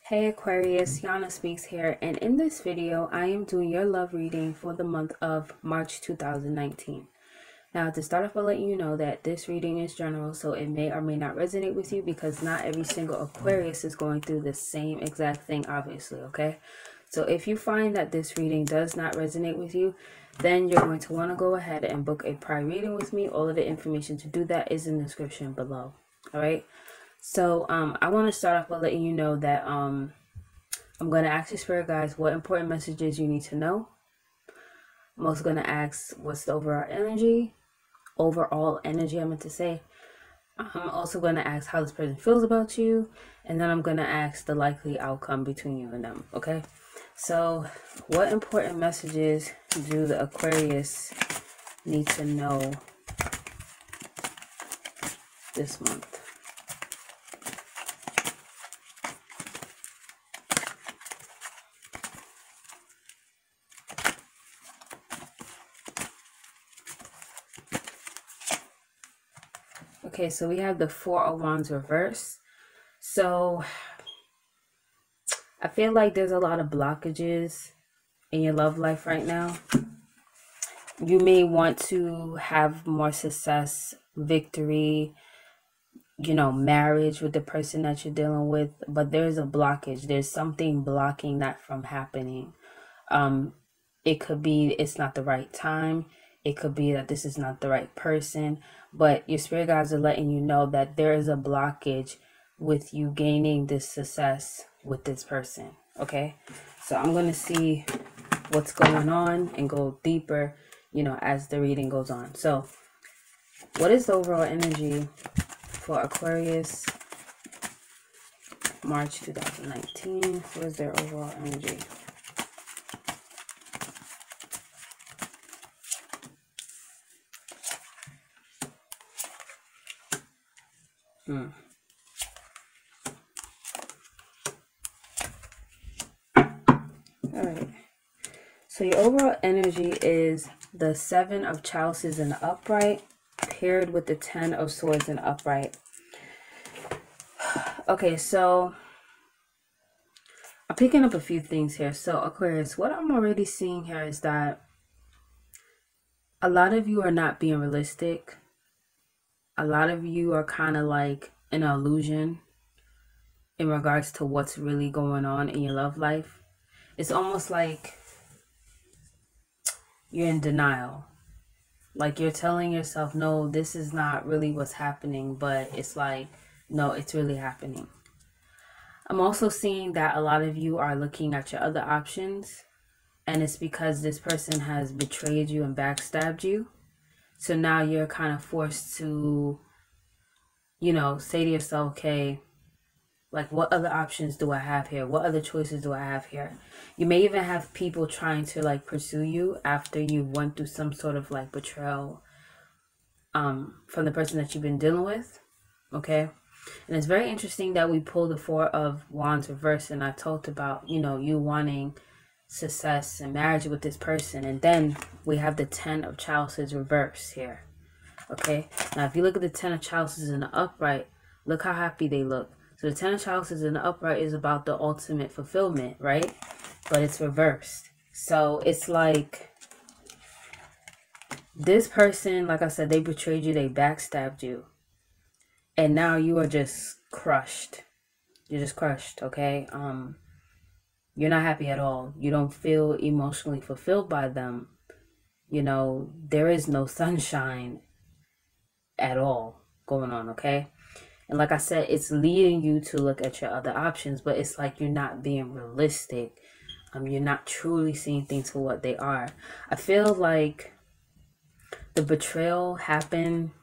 Hey Aquarius, Yana Speaks here, and in this video, I am doing your love reading for the month of March 2019. Now, to start off, I'll let you know that this reading is general, so it may or may not resonate with you because not every single Aquarius is going through the same exact thing, obviously, okay? So if you find that this reading does not resonate with you, then you're going to want to go ahead and book a prior reading with me. All of the information to do that is in the description below, all right? So I want to start off by letting you know that I'm going to ask you, spirit guides, what important messages you need to know. I'm also going to ask what's the overall energy I meant to say. I'm also going to ask how this person feels about you, and then I'm going to ask the likely outcome between you and them, okay? So what important messages do the Aquarius need to know this month? Okay, so we have the Four of Wands reverse. So I feel like there's a lot of blockages in your love life right now. You may want to have more success, victory, marriage with the person that you're dealing with, but there's a blockage. There's something blocking that from happening. It could be it's not the right time. It could be that this is not the right person, but your spirit guides are letting you know that there is a blockage with you gaining this success with this person, okay? So I'm going to see what's going on and go deeper, as the reading goes on. So what is the overall energy for Aquarius, March 2019? What is their overall energy? Alright. So your overall energy is the Seven of Chalices in the upright, paired with the Ten of Swords in the upright. Okay, so I'm picking up a few things here. So Aquarius, what I'm already seeing here is that a lot of you are not being realistic. A lot of you are kind of like an illusion in regards to what's really going on in your love life. It's almost like you're in denial. Like you're telling yourself, no, this is not really what's happening, but it's like, no, it's really happening. I'm also seeing that a lot of you are looking at your other options, and it's because this person has betrayed you and backstabbed you. So now you're kind of forced to, say to yourself, okay, like what other options do I have here? What other choices do I have here? You may even have people trying to like pursue you after you went through some sort of like betrayal from the person that you've been dealing with, okay? And it's very interesting that we pulled the Four of Wands reverse, and I talked about, you wanting success and marriage with this person, and then we have the Ten of Chalices reverse here, okay? Now if you look at the Ten of Chalices in the upright, look how happy they look. So the Ten of Chalices in the upright is about the ultimate fulfillment, right? But it's reversed. So it's like this person, like I said, they betrayed you, they backstabbed you, and now you are just crushed. You're just crushed, okay? You're not happy at all. You don't feel emotionally fulfilled by them. There is no sunshine at all going on, okay? And like I said, it's leading you to look at your other options, but it's like you're not being realistic. You're not truly seeing things for what they are. I feel like the betrayal happened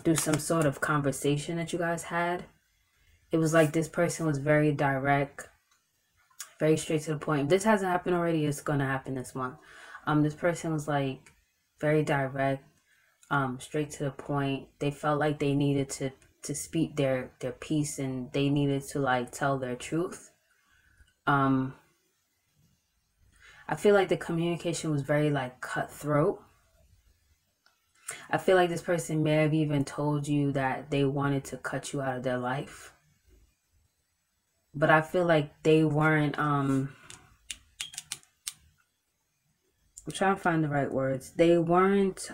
through some sort of conversation that you guys had. It was like this person was very direct, very straight to the point. If this hasn't happened already, it's gonna happen this month. This person was like very direct, straight to the point. They felt like they needed to speak their piece, and they needed to like tell their truth. I feel like the communication was very like cutthroat. I feel like this person may have even told you that they wanted to cut you out of their life. but I feel like they weren't I'm trying to find the right words. They weren't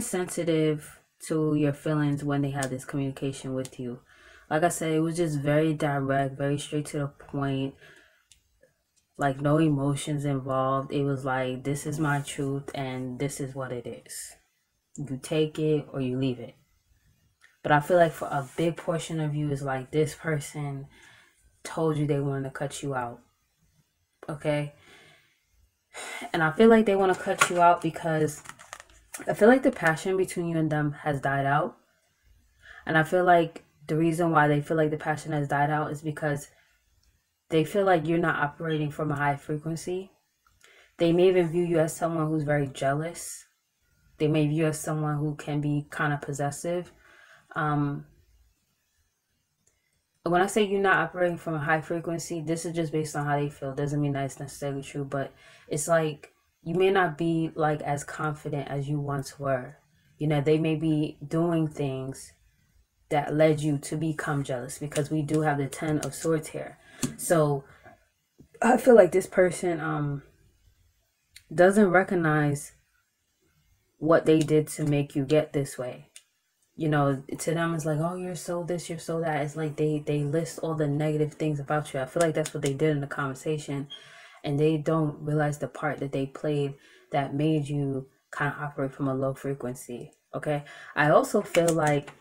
sensitive to your feelings when they had this communication with you. Like I said, it was just very direct, very straight to the point, like no emotions involved. It was like, this is my truth and this is what it is. You take it or you leave it. But I feel like for a big portion of you is like, this person told you they wanted to cut you out. Okay? And I feel like they want to cut you out because I feel like the passion between you and them has died out. And I feel like the reason why they feel like the passion has died out is because they feel like you're not operating from a high frequency. They may even view you as someone who's very jealous. They may view you as someone who can be kind of possessive. Um, when I say you're not operating from a high frequency, this is just based on how they feel. Doesn't mean that it's necessarily true, but it's like you may not be like as confident as you once were. You know, they may be doing things that led you to become jealous, because we do have the 10 of swords here. So I feel like this person doesn't recognize what they did to make you get this way. You know, to them it's like, oh, you're so this, you're so that. It's like they list all the negative things about you. I feel like that's what they did in the conversation, and they don't realize the part that they played that made you kind of operate from a low frequency. Okay, I also feel like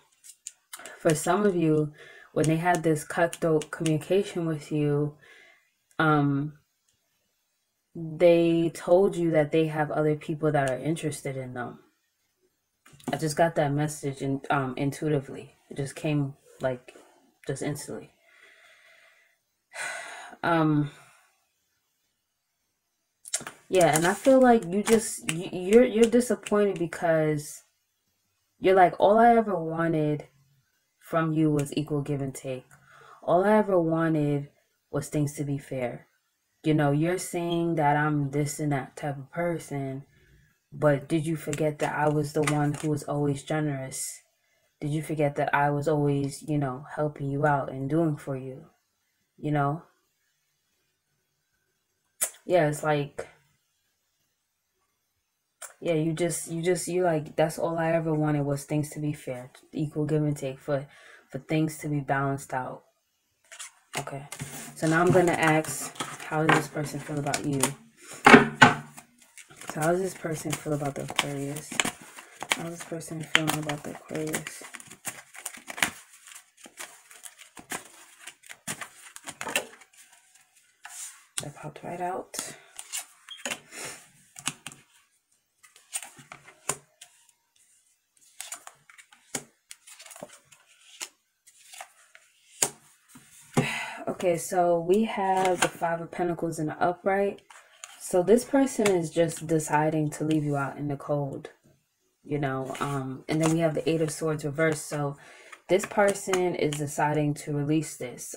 for some of you, when they had this cutthroat communication with you, they told you that they have other people that are interested in them. I just got that message intuitively. It just came like just instantly. Yeah, and I feel like you're disappointed because you're like, all I ever wanted from you was equal give and take. All I ever wanted was things to be fair. You know, you're saying that I'm this and that type of person, but did you forget that I was the one who was always generous? Did you forget that I was always, you know, helping you out and doing for you? You know? Yeah, it's like, yeah, you like, that's all I ever wanted was things to be fair, equal give and take, for things to be balanced out. Okay. So now I'm gonna ask, how does this person feel about you? So how does this person feel about the Aquarius? How's this person feeling about the Aquarius? That popped right out. Okay, so we have the Five of Pentacles in the upright. So this person is just deciding to leave you out in the cold, you know. And then we have the Eight of Swords reversed. So this person is deciding to release this.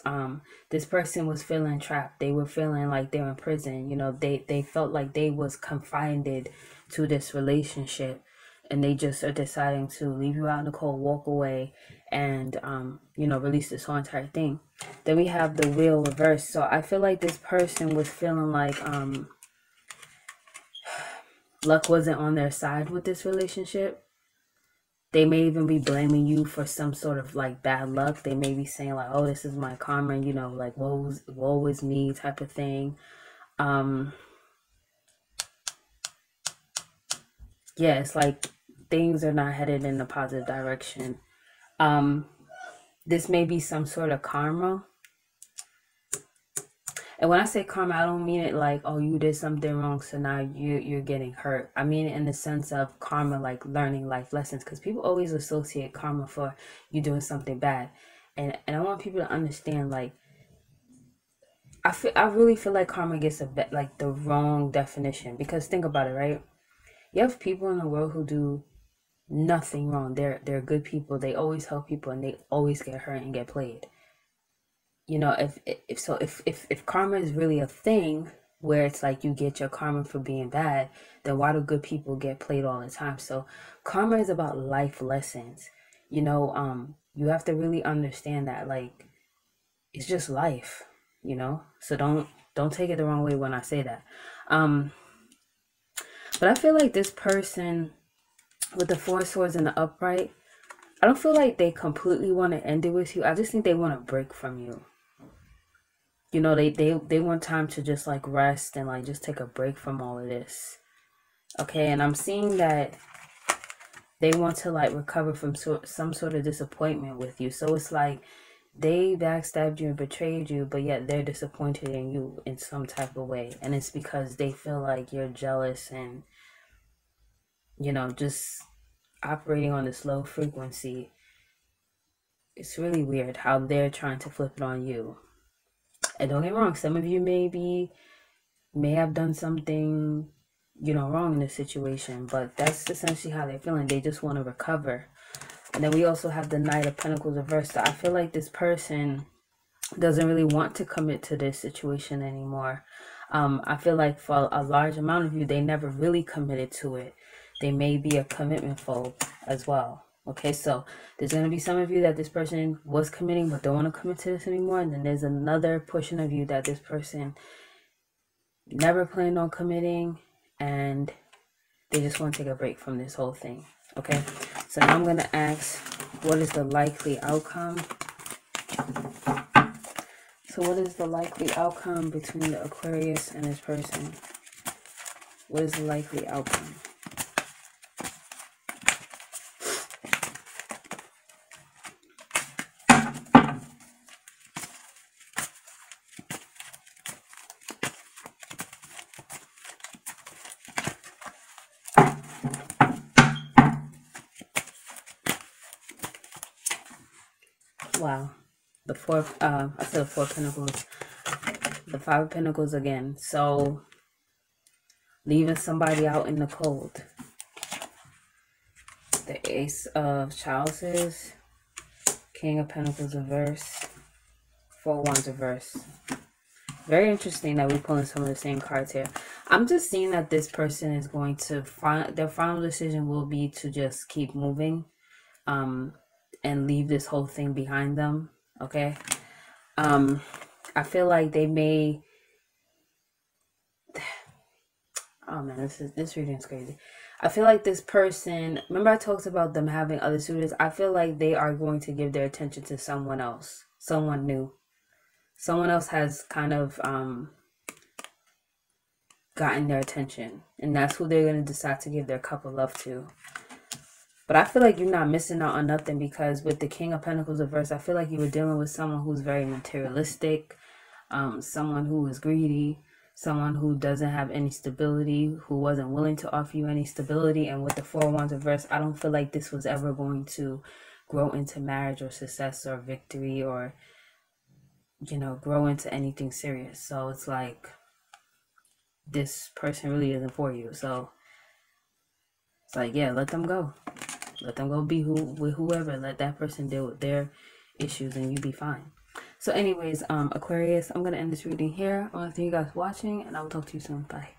This person was feeling trapped. They were feeling like they're in prison. You know, they felt like they was confined to this relationship, and they just are deciding to leave you out in the cold, walk away, and you know, release this whole entire thing. Then we have the Wheel reversed. So I feel like this person was feeling like luck wasn't on their side with this relationship. They may even be blaming you for some sort of like bad luck. They may be saying like, oh, this is my karma, you know, like woe is me type of thing. Yeah, it's like things are not headed in a positive direction. This may be some sort of karma. And when I say karma, I don't mean it like, oh, you did something wrong, so now you're getting hurt. I mean it in the sense of karma, like learning life lessons, because people always associate karma for you doing something bad. And I want people to understand, like, I really feel like karma gets like the wrong definition, because think about it, right? You have people in the world who do nothing wrong. They're good people. They always help people, and they always get hurt and get played. You know, if karma is really a thing where it's like you get your karma for being bad, then why do good people get played all the time? So karma is about life lessons. You know, you have to really understand that, like, it's just life, you know? So don't take it the wrong way when I say that. But I feel like this person with the Four Swords and the upright, I don't feel like they completely want to end it with you. I just think they want to break from you. You know, they want time to just like rest and like just take a break from all of this. Okay, and I'm seeing that they want to like recover from some sort of disappointment with you. So it's like they backstabbed you and betrayed you, but yet they're disappointed in you in some type of way. And it's because they feel like you're jealous and, you know, just operating on this low frequency. It's really weird how they're trying to flip it on you. And don't get me wrong, some of you may have done something, you know, wrong in this situation, but that's essentially how they're feeling. They just want to recover. And then we also have the Knight of Pentacles reversed. So I feel like this person doesn't really want to commit to this situation anymore. I feel like for a large amount of you, they never really committed to it. They may be a commitment phobe as well. Okay, so there's going to be some of you that this person was committing but don't want to commit to this anymore. And then there's another portion of you that this person never planned on committing and they just want to take a break from this whole thing. Okay, so now I'm going to ask, what is the likely outcome? So what is the likely outcome between the Aquarius and this person? What is the likely outcome? Wow. The I said the Four of Pentacles. The Five of Pentacles again. So, leaving somebody out in the cold. The Ace of Chalices. King of Pentacles reverse. Four of Wands reverse. Very interesting that we're pulling some of the same cards here. I'm just seeing that this person is going to their final decision will be to just keep moving. And leave this whole thing behind them. Okay. I feel like they may, oh man, this reading is crazy. I feel like this person, remember I talked about them having other suitors. I feel like they are going to give their attention to someone else, someone new. Someone else has kind of gotten their attention, and that's who they're going to decide to give their cup of love to. But I feel like you're not missing out on nothing, because with the King of Pentacles reverse, I feel like you were dealing with someone who's very materialistic, someone who is greedy, someone who doesn't have any stability, who wasn't willing to offer you any stability. And with the Four of Wands reverse, I don't feel like this was ever going to grow into marriage or success or victory or, you know, grow into anything serious. So it's like this person really isn't for you. So it's like, yeah, let them go. Let them go be with whoever. Let that person deal with their issues and you be fine. So anyways, Aquarius, I'm going to end this reading here. I want to thank you guys for watching, and I will talk to you soon. Bye.